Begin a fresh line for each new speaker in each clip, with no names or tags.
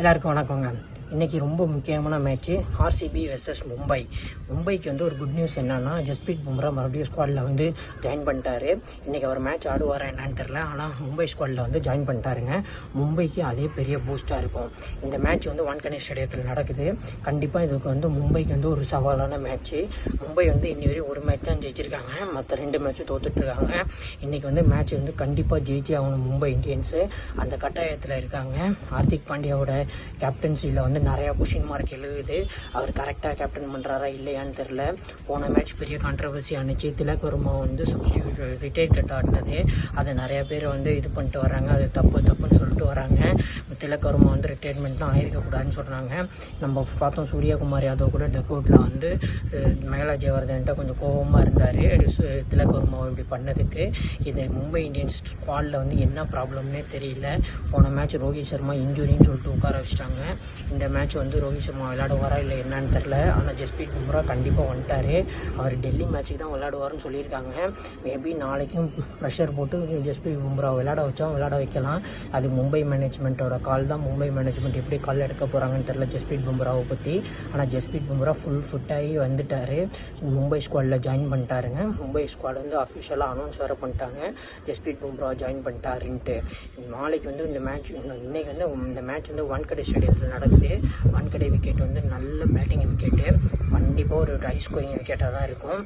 எல்லாருக்கும் வணக்கங்க. இன்றைக்கி ரொம்ப முக்கியமான மேட்ச்சு ஆர்சிபி வெர்சஸ் மும்பைக்கு வந்து ஒரு குட் நியூஸ் என்னன்னா, ஜஸ்பிரீத் பும்ரா மறுபடியும் ஸ்குவாடில் வந்து ஜாயின் பண்ணிட்டாரு. இன்றைக்கி அவர் மேட்ச் ஆடுவாரா என்னன்னு தெரில, ஆனால் மும்பை ஸ்குவாடில் வந்து ஜாயின் பண்ணிட்டாருங்க. மும்பைக்கு அதே பெரிய பூஸ்ட்டாக இருக்கும். இந்த மேட்ச் வந்து வான்கடே ஸ்டேடியத்தில் நடக்குது. கண்டிப்பாக இதுக்கு வந்து மும்பைக்கு வந்து ஒரு சவாலான மேட்ச்சு. மும்பை வந்து இன்னி வரையும் ஒரு மேட்ச் தான் ஜெயிச்சிருக்காங்க, மற்ற 2 மேட்ச்சும் தோத்துட்ருக்காங்க. இன்றைக்கி வந்து மேட்ச் வந்து கண்டிப்பாக ஜெயிச்சு ஆகணும் மும்பை இந்தியன்ஸு. அந்த கட்டாயத்தில் இருக்காங்க. ஹார்திக் பாண்டியாவோட கேப்டன்சியில் வந்து நிறையா கொஷின் மார்க் எழுதுது. அவர் கரெக்டாக கேப்டன் பண்ணுறாரா இல்லையான்னு தெரில. போன மேட்ச் பெரிய கான்ட்ரவர்சி ஆனிச்சு. திலக் வர்மா வந்து சப்ஸ்டியூட் ரிட்டையர்ட் ஆடினது, அதை நிறையா பேர் வந்து இது பண்ணிட்டு வராங்க. அது தப்புன்னு சொல்லிட்டு வராங்க. திலக் வர்மா வந்து ரிட்டையர்மெண்ட் தான் ஆயிருக்கக்கூடாதுன்னு சொல்கிறாங்க. நம்ம பார்த்தோம் சூர்யகுமார் யாதவ் கூட டக்அவுட்டில் வந்து மேலா ஜெயவர்தன்ட்ட கொஞ்சம் கோபமாக இருந்தார் திலக் வர்மாவை இப்படி பண்ணதுக்கு. இது மும்பை இந்தியன்ஸ் ஸ்குவாடில் வந்து என்ன ப்ராப்ளம்னே தெரியல. போன மேட்ச் ரோஹித் சர்மா இன்ஜுரின்னு சொல்லிட்டு உட்கார வச்சிட்டாங்க. இந்த மேட்ச் வந்து ரோஹித் சர்மா விளையாடுவாரா இல்லை என்னன்னு தெரில. ஆனால் ஜஸ்பிரீத் பும்ரா கண்டிப்பாக வந்துட்டார். அவர் டெல்லி மேட்ச்சுக்கு தான் விளையாடுவார்னு சொல்லியிருக்காங்க. மேபி நாளைக்கும் ப்ரெஷர் போட்டு ஜஸ்பிரீத் பும்ரா விளையாட வைக்கலாம். அது மும்பை மேனேஜ்மெண்ட்டோட கால் தான். மும்பை மேனேஜ்மெண்ட் எப்படி கால் எடுக்க போகிறாங்கன்னு தெரில ஜஸ்பிரீத் பும்ராவை பற்றி. ஆனால் ஜஸ்பிரீத் பும்ரா ஃபுல் ஃபிட்டாகி வந்துட்டார். மும்பை ஸ்குவாடில் ஜாயின் பண்ணிட்டாருங்க. மும்பை ஸ்குவாட் வந்து அஃபிஷியலாக அனௌன்ஸ் வேறு பண்ணிட்டாங்க, ஜஸ்பிரீத் பும்ரா ஜாயின் பண்ணிட்டாருன்ட்டு. நாளைக்கு வந்து இந்த மேட்ச், இன்னைக்கு வந்து இந்த மேட்ச் வந்து வான்கடே ஸ்டேடியத்தில் நடக்குது. வான்கடே விக்கெட் வந்து நல்ல பேட்டிங் விக்கெட்டு. கண்டிப்பாக ஒரு ஹை ஸ்கோரிங் விக்கெட்டாக தான் இருக்கும்.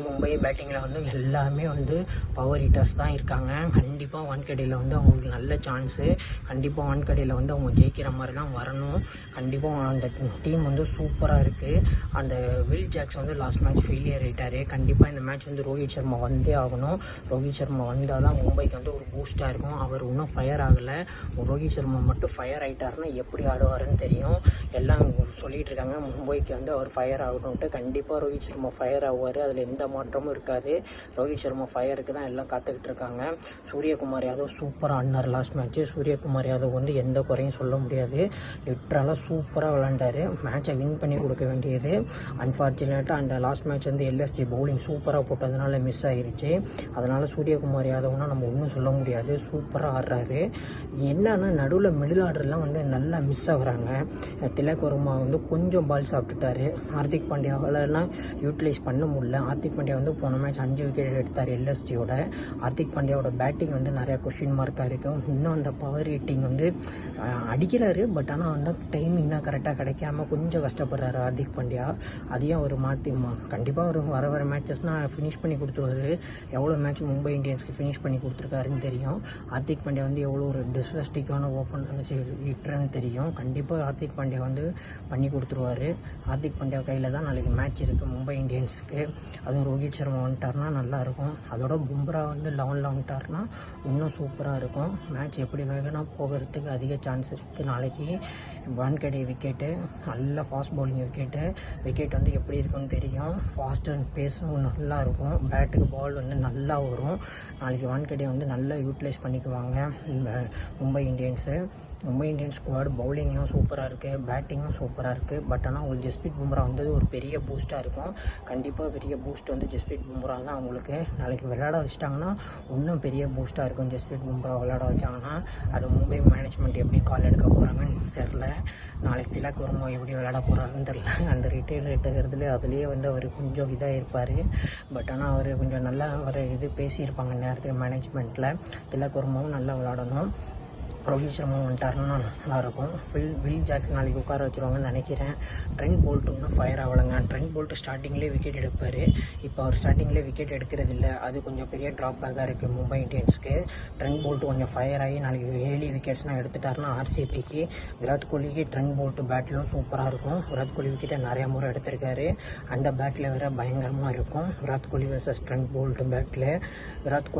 மும்பை பேட்டிங்கில் வந்து எல்லாமே வந்து பவர் ஹிட்டர்ஸ் தான் இருக்காங்க. கண்டிப்பாக வான்கடையில் வந்து அவங்களுக்கு நல்ல சான்ஸு. கண்டிப்பாக வான்கடையில் வந்து அவங்க ஜெயிக்கிற மாதிரி தான் வரணும். கண்டிப்பாக அந்த டீம் வந்து சூப்பராக இருக்குது. அந்த வில் ஜாக்ஸ் வந்து லாஸ்ட் மேட்ச் ஃபெயிலியர் ஆகிட்டார். கண்டிப்பாக இந்த மேட்ச் வந்து ரோஹித் சர்மா வந்தே ஆகணும். ரோஹித் சர்மா வந்தால் தான் மும்பைக்கு வந்து ஒரு பூஸ்ட்டாக இருக்கும். அவர் இன்னும் ஃபயர் ஆகலை. ரோஹித் சர்மா மட்டும் ஃபயர் ஆகிட்டாருன்னா எப்படி ஆடுவாருன்னு தெரியும். எல்லாம் சொல்லிகிட்டு இருக்காங்க மும்பைக்கு வந்து அவர் ஃபயர் ஆகணும்ட்டு. கண்டிப்பாக ரோஹித் சர்மா ஃபயர் ஆகுவார். அதில் எந்த மாற்றமும் இருக்காது. ரோஹித் சர்மா ஃபயருக்கு தான் எல்லாம் காத்துக்கிட்டு இருக்காங்க. சூர்யகுமார் யாதவ் சூப்பராக ஆடினார் லாஸ்ட் மேட்ச்சு. சூர்யகுமார் யாதவ் வந்து எந்த குறையும் சொல்ல முடியாது. லிட்ரலாக சூப்பராக விளாண்டார். மேட்சை வின் பண்ணி கொடுக்க வேண்டியது. அன்ஃபார்ச்சுனேட்டாக அந்த லாஸ்ட் மேட்ச் வந்து எல்எஸ்ஜி பவுலிங் சூப்பராக போட்டதுனால மிஸ் ஆகிருச்சு. அதனால் சூர்யகுமார் யாதவ்னா நம்ம ஒன்றும் சொல்ல முடியாது. சூப்பராக ஆடுறாரு. என்னன்னா நடுவில் மிடில் ஆர்டர்லாம் வந்து நல்லா மிஸ் ஆகுறாங்க. திலக் வர்மா வந்து கொஞ்சம் பால் சாப்பிட்டுட்டாரு. ஹார்திக் பாண்டியாவெல்லாம் யூட்டிலைஸ் பண்ண முடியல. ஹார்திக் பாண்டியா வந்து போன மேட்ச் 5 விக்கெட் எடுத்தார் எல்எஸ்டியோட. ஹார்திக் பாண்டியாவோட பேட்டிங் வந்து நிறையா கொஷின் மார்க்காக இருக்கும். இன்னும் அந்த பவர் ஹிட்டிங் வந்து அடிக்கிறாரு. பட் ஆனால் வந்து டைமிங் தான் கரெக்டாக கிடைக்காம கொஞ்சம் கஷ்டப்படுறாரு ஹார்திக் பாண்டியா. அதையும் அவர் கண்டிப்பாக ஒரு வர மேட்சஸ்னால் ஃபினிஷ் பண்ணி கொடுத்துருவாரு. எவ்வளோ மேட்ச் மும்பை இந்தியன்ஸ்க்கு ஃபினிஷ் பண்ணி கொடுத்துருக்காருன்னு தெரியும். ஹார்திக் பாண்டியா வந்து எவ்வளோ ஒரு டிஸ்வஸ்டிக்கான ஓப்பன் ஹிட்டர்னு தெரியும். கண்டிப்பாக ஹார்திக் பாண்டியா வந்து பண்ணி கொடுத்துருவாரு. ஹார்திக் பாண்டியா கையில் தான் நாளைக்கு மேட்ச் இருக்குது மும்பை இந்தியன்ஸுக்கு. அதுவும் ரோஹித் சர்மா வந்துட்டார்னா நல்லாயிருக்கும். அதோட பும்ரா வந்து 11ல் வந்துட்டார்னா இன்னும் சூப்பராக இருக்கும். மேட்ச் எப்படி வேணும்னா போகிறதுக்கு அதிக சான்ஸ் இருக்குது. நாளைக்கு வான்கடே விக்கெட்டு, நல்ல ஃபாஸ்ட் பவுலிங் விக்கெட் வந்து எப்படி இருக்குன்னு தெரியும். ஃபாஸ்ட் அண்ட் பேஸும் நல்லாயிருக்கும். பேட்டுக்கு பால் வந்து நல்லா வரும். நாளைக்கு வான்கடே வந்து நல்லா யூட்டிலைஸ் பண்ணிக்குவாங்க மும்பை இந்தியன்ஸ் ஸ்குவாட். பவுலிங்கும் சூப்பராக இருக்குது, பேட்டிங்கும் சூப்பராக இருக்குது. பட் ஆனால் உங்களுக்கு ஜஸ்பிரீத் பும்ரா வந்தது ஒரு பெரிய பூஸ்ட்டாக இருக்கும். கண்டிப்பாக பெரிய பூஸ்ட் வந்து ஜஸ்பிரீத் பும்ரா தான் அவங்களுக்கு. நாளைக்கு விளையாட வச்சிட்டாங்கன்னா இன்னும் பெரிய பூஸ்ட்டாக இருக்கும். ஜஸ்பிரீத் பும்ரா விளையாட வச்சாங்கன்னா அது மும்பை மேனேஜ்மெண்ட் எப்படி கால் எடுக்க போகிறாங்கன்னு தெரில. நாளைக்கு திலக் வர்மா எப்படி விளையாட போகிறாருன்னு தெரில. அந்த ரிட்டையர் எடுக்கிறதுல அதுலேயே வந்து அவர் கொஞ்சம் இதாக இருப்பார். பட் ஆனால் அவர் கொஞ்சம் நல்லா பேசியிருப்பாங்க நேரத்துக்கு மேனேஜ்மெண்ட்டில். திலக் வர்மாவும் நல்லா விளையாடணும். ரோஹித் சர்மா வந்துட்டாருன்னா நல்லாயிருக்கும். வில் ஜாக்ஸ் நாளைக்கு உட்கார வச்சுருவாங்கன்னு நினைக்கிறேன். ட்ரெண்ட் போல்ட் இன்னும் ஃபயர் ஆகலைங்க. ட்ரெண்ட் போல்ட் ஸ்டார்டிங்லேயே விக்கெட் எடுப்பார். இப்போ அவர் ஸ்டார்டிங்லேயே விக்கெட் எடுக்கிறது இல்லை. அது கொஞ்சம் பெரிய ட்ராபேக்காக இருக்குது மும்பை இந்தியன்ஸ்க்கு. ட்ரெண்ட் போல்ட் கொஞ்சம் ஃபயர் ஆகி நாளைக்கு ஏர்லி விக்கெட்ஸ்லாம் எடுத்துட்டாருன்னா ஆர்சிபிக்கு, விராட் கோலிக்கு ட்ரெண்ட் போல்ட் பேட்லும் சூப்பராக இருக்கும். விராட் கோலி விக்கெட்டை நிறையா முறை எடுத்திருக்காரு. அந்த பேட்டில் வேறு பயங்கரமாக இருக்கும். Virat Kohli versus Trent Boult பேட்டில். விராட்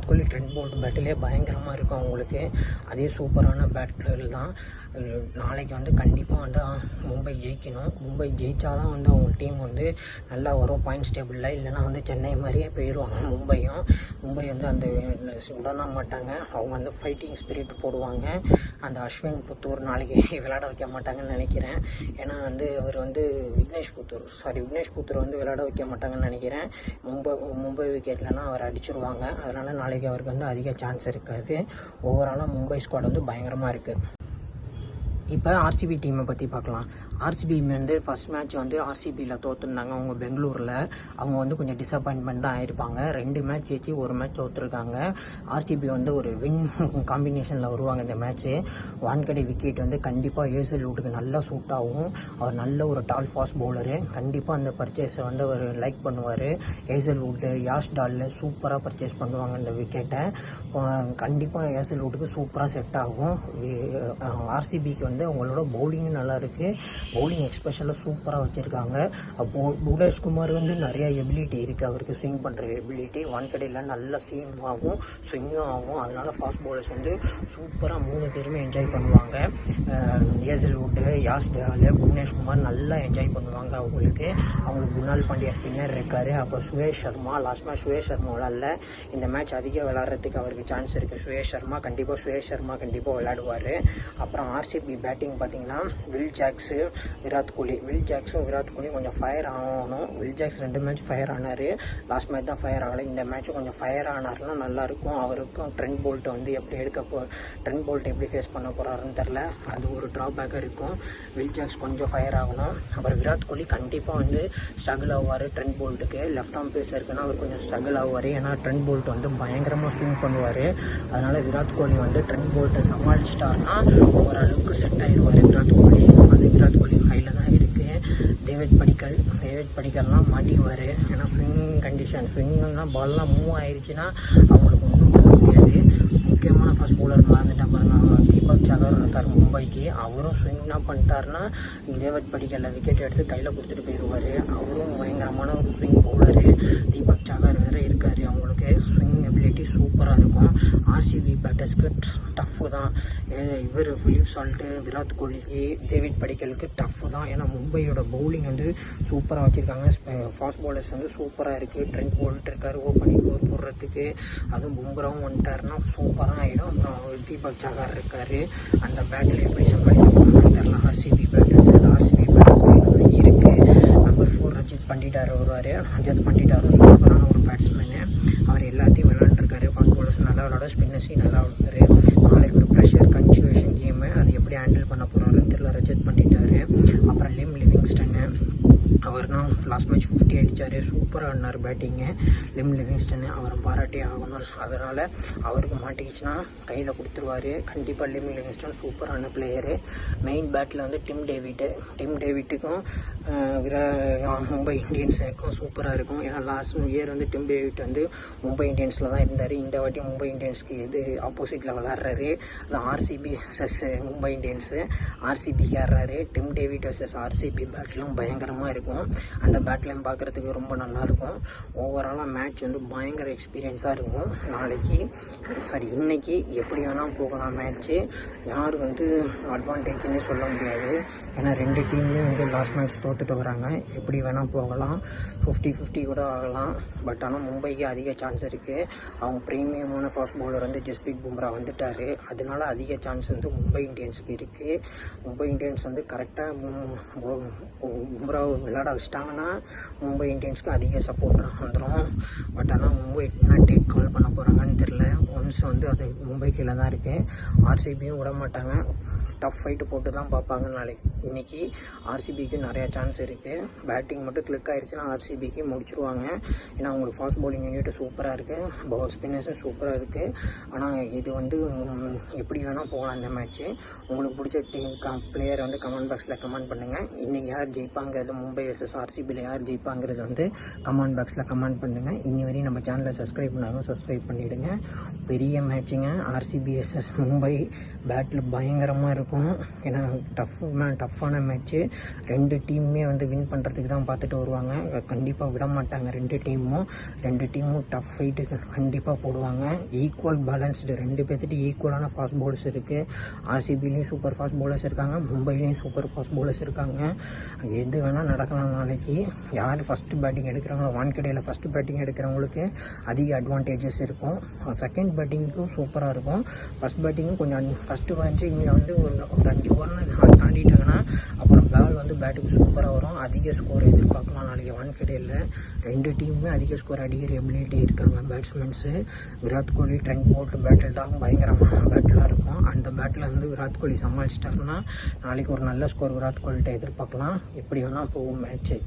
கோலி ட்ரெண்ட் போல்ட் பேட்டிலே பயங்கரமாக இருக்கும் அவங்களுக்கு. அதே சூப்பரான பேட்டில் தான். நாளைக்கு வந்து கண்டிப்பாக வந்து மும்பை ஜெயிக்கணும். மும்பை ஜெயித்தா தான் வந்து அவங்க டீம் வந்து நல்லா வரும் பாயிண்ட்ஸ் டேபிளில். இல்லைனா வந்து சென்னை மாதிரியே போயிடுவாங்க மும்பை வந்து அந்த உடனே மாட்டாங்க. அவங்க வந்து ஃபைட்டிங் ஸ்பிரிட் போடுவாங்க. அந்த அஸ்வின் புத்தூர் நாளைக்கு விளையாட வைக்க மாட்டாங்கன்னு நினைக்கிறேன். ஏன்னா வந்து அவர் வந்து விக்னேஷ் புத்தூர் வந்து விளையாட வைக்க மாட்டாங்கன்னு நினைக்கிறேன். மும்பை விக்கெட்லனா அவர் அடிச்சிருவாங்க. அதனால் நாளைக்கு அவருக்கு வந்து அதிக சான்ஸ் இருக்காது. ஓவராலாக மும்பை ஸ்குவாட் வந்து பயங்கரமாக இருக்குது. இப்போ ஆர்சிபி டீமை பற்றி பார்க்கலாம். ஆர்சிபி வந்து ஃபஸ்ட் மேட்ச் வந்து ஆர்சிபியில் தோற்றுருந்தாங்க. அவங்க பெங்களூரில் அவங்க வந்து கொஞ்சம் டிசப்பாயின்மெண்ட் தான் ஆகிருப்பாங்க. 2 மேட்ச் ஜெயிச்சு 1 மேட்ச் தோற்றுருக்காங்க. ஆர்சிபி வந்து ஒரு வின் காம்பினேஷனில் வருவாங்க இந்த மேட்ச்சு. வான்கடை விக்கெட் வந்து கண்டிப்பாக ஏசல் வுட்டுக்கு நல்லா சூட் ஆகும். அவர் நல்ல ஒரு டால் ஃபாஸ்ட் பவுலரு. கண்டிப்பாக அந்த பர்ச்சேஸை வந்து அவர் லைக் பண்ணுவார். ஏசல் வுட்டு, யாஷ் டாலில் சூப்பராக பர்ச்சேஸ் பண்ணுவாங்க இந்த விக்கெட்டை. கண்டிப்பாக ஏசல் வுட்டுக்கு சூப்பராக செட் ஆகும். ஆர்சிபிக்கு வந்து அவங்களோட பவுலிங்கும் நல்லா இருக்குது. பவுலிங் எக்ஸ்பெஷலாக சூப்பராக வச்சுருக்காங்க. புவனேஷ் குமார் வந்து நிறையா எபிலிட்டி இருக்குது. அவருக்கு ஸ்விங் பண்ணுற எபிலிட்டி வான்கடையில் நல்லா சீம் ஆகும், ஸ்விங்கும் ஆகும். அதனால் ஃபாஸ்ட் பவுலர்ஸ் வந்து சூப்பராக 3 பேருமே என்ஜாய் பண்ணுவாங்க. ஏசல் வுட்டு, யாஷ் டால், புவனேஷ் குமார் நல்லா என்ஜாய் பண்ணுவாங்க. அவங்களுக்கு குணால் பாண்டியா ஸ்பின்னர் இருக்கார். அப்புறம் சுரேஷ் சர்மா லாஸ்ட் மேட்ச் சுரேஷ் சர்மா விளாட்ல. இந்த மேட்ச் அதிகம் விளாட்றதுக்கு அவருக்கு சான்ஸ் இருக்குது. சுரேஷ் சர்மா கண்டிப்பாக விளையாடுவார். அப்புறம் ஆர்சிபி பேட்டிங் பார்த்தீங்கன்னா Will Jacks, Virat Kohli. Will ஜாக்ஸும் கொஞ்சம் ஃபயர் ஆகணும். வில் ஜாக்ஸ் 2 மேட்ச் ஃபயர் ஆனார். லாஸ்ட் மேட்ச் தான் ஃபயர் ஆகலை. இந்த மேட்ச்சும் கொஞ்சம் ஃபயர் ஆனார்னா நல்லாயிருக்கும். அவருக்கும் ட்ரெண்ட் போல்ட்டை வந்து ட்ரெண்ட் போல்ட் எப்படி ஃபேஸ் பண்ண போகிறாருன்னு தெரில. அது ஒரு ட்ராபேக்காக இருக்கும். வில் ஜாக்ஸ் கொஞ்சம் ஃபயர் ஆகணும். அப்புறம் விராட் கோலி கண்டிப்பாக வந்து ஸ்ட்ரகிள் ஆவார். ட்ரெண்ட் போல்ட்டுக்கு லெஃப்ட் ஆர்ம் பேஸ் இருக்குன்னா அவர் கொஞ்சம் ஸ்ட்ரகிள் ஆவார். ஏன்னா ட்ரெண்ட் போல்ட் வந்து பயங்கரமாக ஸ்விங் பண்ணுவார். அதனால் விராட் கோலி வந்து ட்ரெண்ட் போல்ட்டை சமாளிச்சிட்டாருன்னா ஓரளவுக்கு செட் ஆகிடுவார் விராட் கோலி. அது விராட் கோலி கையில் தான் இருக்குது. டேவிட் படிக்கல்லாம் மாட்டிக்குவார். ஏன்னா ஸ்விங்னா பால்லாம் மூவ் ஆயிடுச்சுன்னா அவங்களுக்கு ஒன்றும் பண்ண முடியாது. முக்கியமான ஃபஸ்ட் பவுலர் மறந்துட்டேன் பாருங்க, தீபக் சகர் இருக்கார் மும்பைக்கு. அவரும் ஸ்விங்னா பண்ணிட்டாருன்னா டேவிட் படிக்கலில் விக்கெட் எடுத்து கையில் கொடுத்துட்டு போயிடுவார். அவரும் பயங்கரமான ஒரு ஸ்விங் பவுலரு. தீபக் சகர் வேறு இருக்கார். அவங்களுக்கு ஸ்விங் எபிலிட்டி சூப்பராக இருக்கும். ஆர்சிபி பேட்டர்ஸ்க்கு டஃப்பு தான். இவர் ஃபிலிப் சால்ட்டு, விராட் கோலிக்கு, டேவிட் படிக்கலுக்கு டஃப்பு தான். ஏன்னா மும்பையோட பவுலிங் வந்து சூப்பராக வச்சுருக்காங்க. ஃபாஸ்ட் பவுலர்ஸ் வந்து சூப்பராக இருக்குது. ட்ரெண்ட் போல்ட் இருக்கார் ஓப்பனிங் போடுறதுக்கு. அதுவும் பும்ராவும் வந்துட்டாருன்னா சூப்பராக ஆகிடும். அப்புறம் தீபக் சகார் இருக்கார். அந்த பேட்டில் எப்படி சமாளிக்கணும்னு தெரியல ஆர்சிபி பேட்டர்ஸ் இருக்குது. நம்பர் 4 ரஜத் பண்டிட்டார் வருவார். ரஜத் பண்டிட்டாரும் சூப்பரான ஒரு பேட்ஸ்மேனு. அவர் எல்லாத்தையும் விளையாண்டுருக்காரு. ஃபாஸ்ட் பவுலர்ஸ் நல்லா விளையாட, ஸ்பின்னர்ஸையும் நல்லா விளையாடுறாரு. நாளைக்கு ஒரு ப்ரெஷர் கன்டினியூஷன் கேமு, அது எப்படி ஹேண்டில் பண்ண போகிறாருன்னு தெரியல. ரஜத் பண்ணிட்டாரு. அப்புறம் லிவிங்ஸ்டன்னு, அவர் தான் லாஸ்ட் மேட்ச் 50 அடித்தார். சூப்பராக ஆடினார் பேட்டிங்கு லிவிங்ஸ்டன்னு. அவரை பாராட்டி ஆகணும். அதனால் அவருக்கு மாட்டிக்கிச்சுன்னா கையில் கொடுத்துருவார். கண்டிப்பாக லிவிங்ஸ்டன் சூப்பரான பிளேயரு. மெயின் பேட்டில் வந்து டிம் டேவிட்டுக்கும் மும்பை இந்தியன்ஸுக்கும் சூப்பராக இருக்கும். ஏன்னா லாஸ்ட் இயர் வந்து டிம் டேவிட் வந்து மும்பை இந்தியன்ஸில் தான் இருந்தார். இந்த வாட்டி மும்பை இந்தியன்ஸ்க்கு ஆப்போசிட்டில் விளாட்றாரு. அது ஆர்சிபி vs மும்பை இந்தியன்ஸு. ஆர்சிபிக்கு ஆடுறாரு. டிம் டேவிட் vs ஆர்சிபி பேட்டிலும் பயங்கரமாக இருக்கும். அந்த பேட்லையும் பார்க்குறதுக்கு ரொம்ப நல்லாயிருக்கும். ஓவராலாக மேட்ச் வந்து பயங்கர எக்ஸ்பீரியன்ஸாக இருக்கும். இன்னைக்கு எப்படி வேணால் போகலாம் மேட்ச்சு. யார் வந்து அட்வான்டேஜ்னே சொல்ல முடியாது. ஏன்னா 2 டீம்லேயும் வந்து லாஸ்ட் மேட்ச் தோற்றுட்டு வராங்க. எப்படி வேணால் போகலாம். 50-50 கூட ஆகலாம். பட் ஆனால் மும்பைக்கு அதிக சான்ஸ் இருக்குது. அவங்க ப்ரீமியமான ஃபாஸ்ட் பவுலர் வந்து ஜஸ்பிரீத் பும்ரா வந்துட்டார். அதனால அதிக சான்ஸ் வந்து மும்பை இந்தியன்ஸுக்கு இருக்குது. மும்பை இந்தியன்ஸ் வந்து கரெக்டாக பும்ரா விளையாட வச்சிட்டாங்கன்னா மும்பை இந்தியன்ஸ்க்கு அதிக சப்போர்ட் வந்துடும். பட் ஆனால் மும்பை என்ன டேக் கால் பண்ண போகிறாங்கன்னு தெரில. ஒன்ஸ் வந்து அது மும்பை கீழே தான் இருக்குது. ஆர்சிபியும் விட மாட்டாங்க. டஃப் ஃபைட்டு போட்டு தான் பார்ப்பாங்க. இன்னைக்கு ஆர்சிபிக்கு நிறையா சான்ஸ் இருக்குது. பேட்டிங் மட்டும் கிளிக் ஆகிடுச்சுன்னா ஆர்சிபிக்கு முடிச்சுருவாங்க. ஏன்னா அவங்களுக்கு ஃபாஸ்ட் பவுலிங் யூனிட் சூப்பராக இருக்குது. ஸ்பின்னர்ஸும் சூப்பராக இருக்குது. ஆனால் இது வந்து எப்படி வேணால் போகலாம் இந்த மேட்ச்சு. உங்களுக்கு பிடிச்ச பிளேயரை வந்து கமெண்ட் பாக்ஸில் கமெண்ட் பண்ணுங்கள். இன்றைக்கி யார் ஜெயிப்பாங்கிறது, மும்பை vs ஆர்சிபியில் யார் ஜெயிப்பாங்கிறது வந்து கமெண்ட் பாக்ஸில் கமெண்ட் பண்ணுங்கள். இன்னி வரையும் நம்ம சேனலை சப்ஸ்கிரைப் பண்ணாலும் சப்ஸ்கிரைப் பண்ணிவிடுங்க. பெரிய மேட்சுங்க. ஆர்சிபி vs மும்பை பேட்டில் பயங்கரமாக இருக்கும். ஏன்னா டஃப்பான மேட்ச்சு. 2 டீமுமே வந்து வின் பண்ணுறதுக்கு தான் பார்த்துட்டு வருவாங்க. கண்டிப்பாக விட மாட்டாங்க. 2 டீமும் டஃப் ஃபைட்டு கண்டிப்பாக போடுவாங்க. ஈக்குவல் பேலன்ஸ்டு 2 பேர்த்துட்டு ஈக்குவலான ஃபாஸ்ட் பவுலர்ஸ் இருக்குது. ஆர்சிபிலையும் சூப்பர் ஃபாஸ்ட் பவுலர்ஸ் இருக்காங்க. மும்பைலையும் சூப்பர் ஃபாஸ்ட் பவுலர்ஸ் இருக்காங்க. எது வேணால் நடக்கலாம் நாளைக்கு. யார் ஃபஸ்ட்டு பேட்டிங் எடுக்கிறாங்களோ, வான்கடையில் ஃபஸ்ட்டு பேட்டிங் எடுக்கிறவங்களுக்கு அதிக அட்வான்டேஜஸ் இருக்கும். செகண்ட் பேட்டிங்க்கும் சூப்பராக இருக்கும். ஃபஸ்ட் பேட்டிங்கும் கொஞ்சம் ஃபஸ்ட்டு இங்கே வந்து ஒரு 5 ஓவர் தாண்டிட்டாங்கன்னா அப்புறம் பால் வந்து பேட்டுக்கு சூப்பராக வரும். அதிக ஸ்கோர் எதிர்பார்க்கலாம் நாளைக்கு வான்கடையில். 2 டீமுமே அதிக ஸ்கோர் அடிக்கிற எபிலிட்டி இருக்காங்க batsmen. Virat Kohli Trent Boult battle தான் பயங்கரமான பேட்டிலாக இருக்கும். அந்த பேட்டில் வந்து விராட் கோலி சமாளிச்சிட்டாருன்னா நாளைக்கு ஒரு நல்ல ஸ்கோர் விராட் கோலிகிட்ட எதிர்பார்க்கலாம். எப்படி வேணால் போகும் மேட்ச்சு.